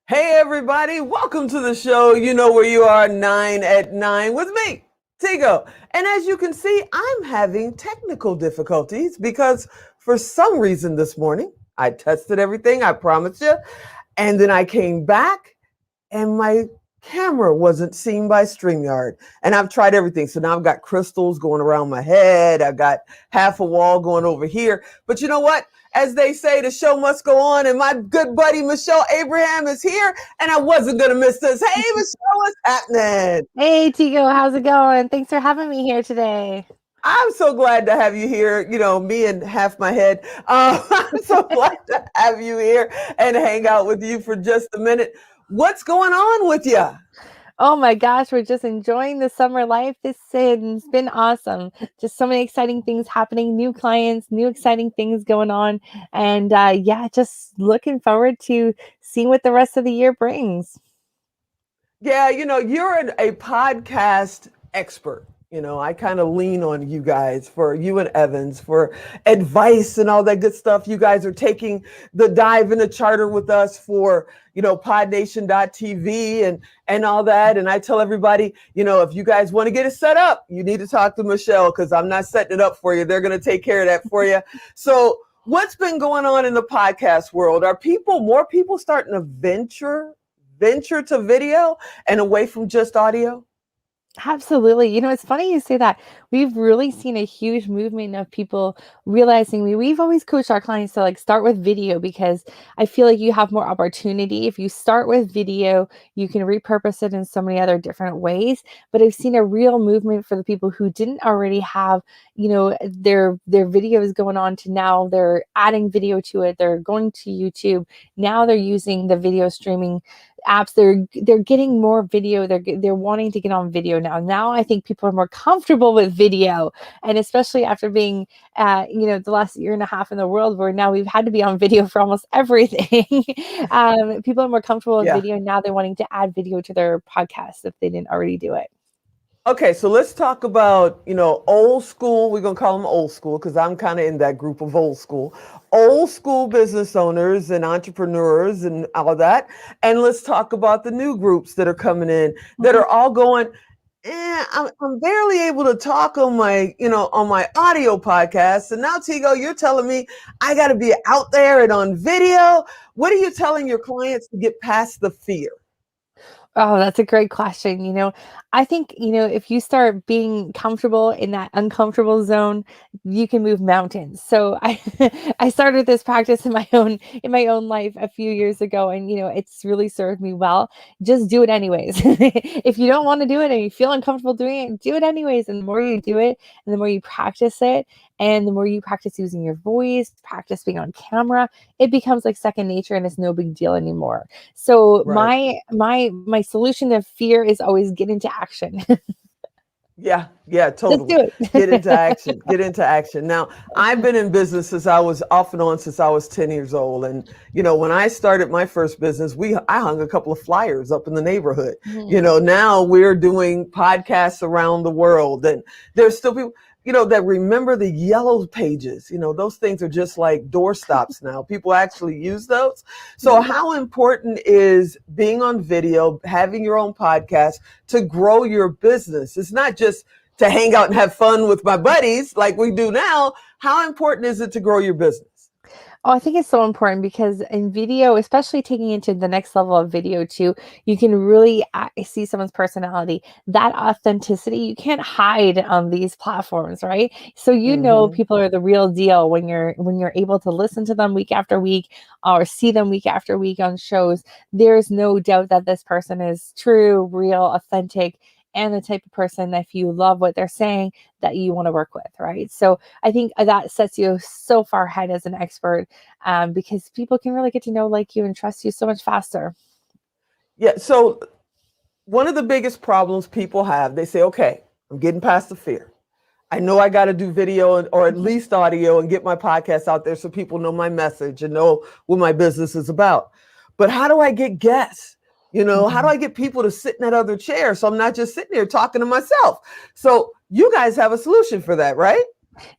Hey everybody, welcome to the show. You know where you are, 9 at 9 with me, Tigo. And as you can see, I'm having technical difficulties because for some reason this morning, I tested everything, I promised you, and then I came back and my camera wasn't seen by StreamYard. And I've tried everything. So now I've got crystals going around my head. I've got half a wall going over here. But you know what? As they say, the show must go on. And my good buddy, Michelle Abraham, is here. And I wasn't going to miss this. Hey, Michelle, what's happening? Hey, Tigo, how's it going? Thanks for having me here today. I'm so glad to have you here. You know, me and half my head. I'm so glad to have you here and hang out with you for just a minute. What's going on with you? Oh my gosh, we're just enjoying the summer life. It's been awesome. Just so many exciting things happening, new clients, new exciting things going on. And yeah, just looking forward to seeing what the rest of the year brings. Yeah, you know, you're a podcast expert. You know, I kind of lean on you guys for you and Evans for advice and all that good stuff. You guys are taking the dive into charter with us for, you know, podnation.tv and all that. And I tell everybody, you know, if you guys want to get it set up, you need to talk to Michelle because I'm not setting it up for you. They're going to take care of that for you. So what's been going on in the podcast world? Are more people starting to venture to video and away from just audio? Absolutely. You know, it's funny you say that. We've really seen a huge movement of people realizing we've always coached our clients to like start with video because I feel like you have more opportunity. If you start with video, you can repurpose it in so many other different ways. But I've seen a real movement for the people who didn't already have, you know, their videos going on to now they're adding video to it. They're going to YouTube. Now they're using the video streaming apps. They're getting more video. They're wanting to get on video now I think people are more comfortable with video, and especially after being you know, the last year and a half in the world where now we've had to be on video for almost everything. People are more comfortable with video. Now they're wanting to add video to their podcasts if they didn't already do it. Okay, so let's talk about, you know, old school. We're going to call them old school because I'm kind of in that group of old school business owners and entrepreneurs and all that. And let's talk about the new groups that are coming in that are all going, I'm barely able to talk on my, you know, on my audio podcast. And now, Tigo, you're telling me I got to be out there and on video. What are you telling your clients to get past the fear? Oh, that's a great question. You know, I think, you know, if you start being comfortable in that uncomfortable zone, you can move mountains. So I I started this practice in my own life a few years ago, and you know, it's really served me well. Just do it anyways. If you don't want to do it and you feel uncomfortable doing it, do it anyways. And the more you do it and the more you practice it, and the more you practice using your voice, practice being on camera, it becomes like second nature and it's no big deal anymore. So Right. my solution to fear is always get into action. Yeah, Just totally. do Get into it. action. Get into action. Now, I've been in business since I was off and on since I was 10 years old. And, you know, when I started my first business, I hung a couple of flyers up in the neighborhood. You know, now we're doing podcasts around the world and there's still people. that remember the yellow pages. Those things are just like doorstops now. People actually use those. So how important is being on video, having your own podcast to grow your business? It's not just to hang out and have fun with my buddies like we do now. How important is it to grow your business? Oh, I think it's so important because in video, especially taking it to the next level of video too, you can really see someone's personality, that authenticity. You can't hide on these platforms, right? So people are the real deal when you're able to listen to them week after week or see them week after week on shows. There's no doubt that this person is true, real, authentic, and the type of person that if you love what they're saying that you want to work with, right? So I think that sets you so far ahead as an expert because people can really get to know, like you, and trust you so much faster. Yeah. So one of the biggest problems people have, they say, okay, I'm getting past the fear. I know I got to do video or at least audio and get my podcast out there so people know my message and know what my business is about. But how do I get guests? How do I get people to sit in that other chair so I'm not just sitting here talking to myself? So you guys have a solution for that, right?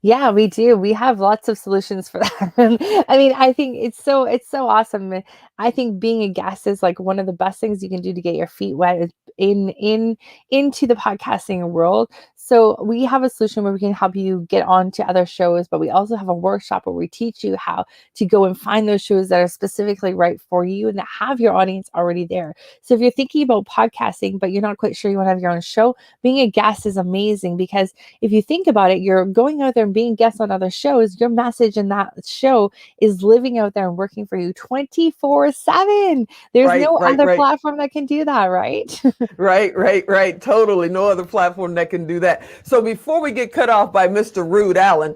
Yeah, we do. We have lots of solutions for that. I mean, I think it's so awesome. I think being a guest is like one of the best things you can do to get your feet wet into the podcasting world. So we have a solution where we can help you get on to other shows, but we also have a workshop where we teach you how to go and find those shows that are specifically right for you and that have your audience already there. So if you're thinking about podcasting, but you're not quite sure you want to have your own show, being a guest is amazing because if you think about it, you're going out there and being guests on other shows. Your message in that show is living out there and working for you 24/7. There's no other platform that can do that, right? Right. Totally. No other platform that can do that. So before we get cut off by Mr. Rude Allen,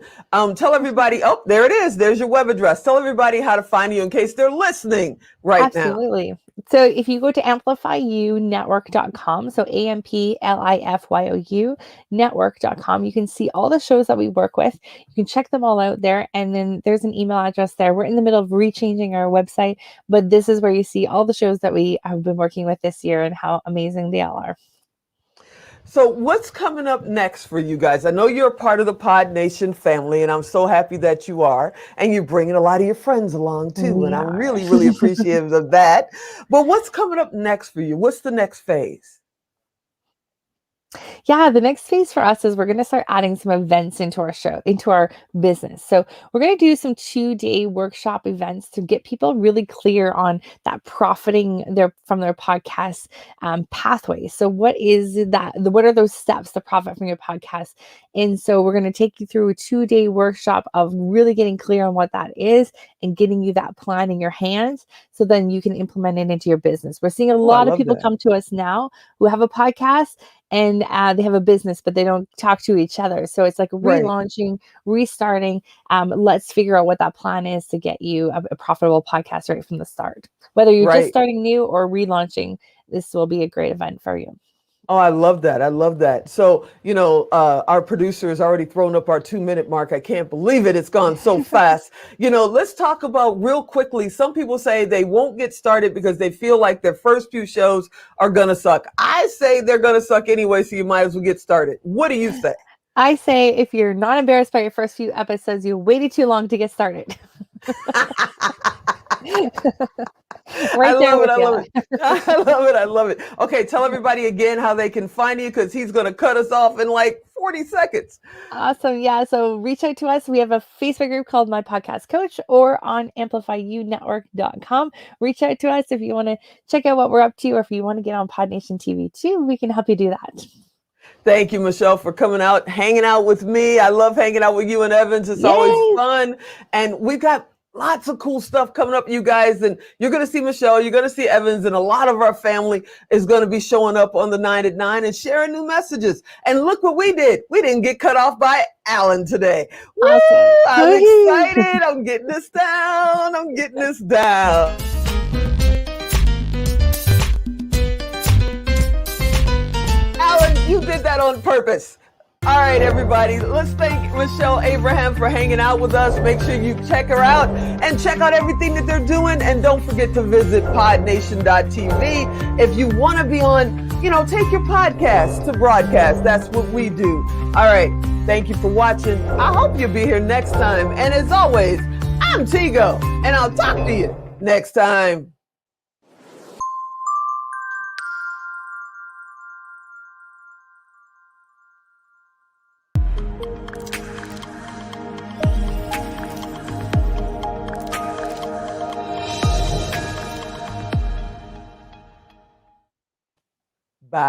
tell everybody, oh, there it is. There's your web address. Tell everybody how to find you in case they're listening right now. Absolutely. So if you go to amplifyounetwork.com, so AMPLIFYOU network.com, you can see all the shows that we work with. You can check them all out there. And then there's an email address there. We're in the middle of rechanging our website, but this is where you see all the shows that we have been working with this year and how amazing they all are. So what's coming up next for you guys? I know you're a part of the Pod Nation family, and I'm so happy that you are. And you're bringing a lot of your friends along, too. And I'm really, really appreciative of that. But what's coming up next for you? What's the next phase? Yeah, the next phase for us is we're going to start adding some events into our show, into our business. So we're going to do some 2-day workshop events to get people really clear on that profiting from their podcast pathway. So what is that? What are those steps to profit from your podcast? And so we're going to take you through a 2-day workshop of really getting clear on what that is and getting you that plan in your hands so then you can implement it into your business. We're seeing a lot of people come to us now who have a podcast and they have a business, but they don't talk to each other. So it's like relaunching, restarting. Let's figure out what that plan is to get you a profitable podcast right from the start. Whether you're just starting new or relaunching, this will be a great event for you. Oh, I love that. I love that. So, our producer has already thrown up our 2-minute mark. I can't believe it. It's gone so fast. Let's talk about real quickly. Some people say they won't get started because they feel like their first few shows are going to suck. I say they're going to suck anyway, so you might as well get started. What do you say? I say if you're not embarrassed by your first few episodes, you waited too long to get started. I love it. Okay, tell everybody again how they can find you because he's going to cut us off in like 40 seconds. Awesome. Yeah. So reach out to us. We have a Facebook group called My Podcast Coach or on amplifyounetwork.com. Reach out to us if you want to check out what we're up to or if you want to get on Pod Nation TV too. We can help you do that. Thank you, Michelle, for coming out, hanging out with me. I love hanging out with you and Evans. It's always fun. And we've got lots of cool stuff coming up, you guys. And you're going to see Michelle, you're going to see Evans, and a lot of our family is going to be showing up on the 9 at 9 and sharing new messages. And look what we did. We didn't get cut off by Alan today. Awesome. Woo! I'm excited. I'm getting this down. Alan, you did that on purpose. All right, everybody, let's thank Michelle Abraham for hanging out with us. Make sure you check her out and check out everything that they're doing. And don't forget to visit podnation.tv. If you want to be on, take your podcast to broadcast. That's what we do. All right. Thank you for watching. I hope you'll be here next time. And as always, I'm Tigo, and I'll talk to you next time.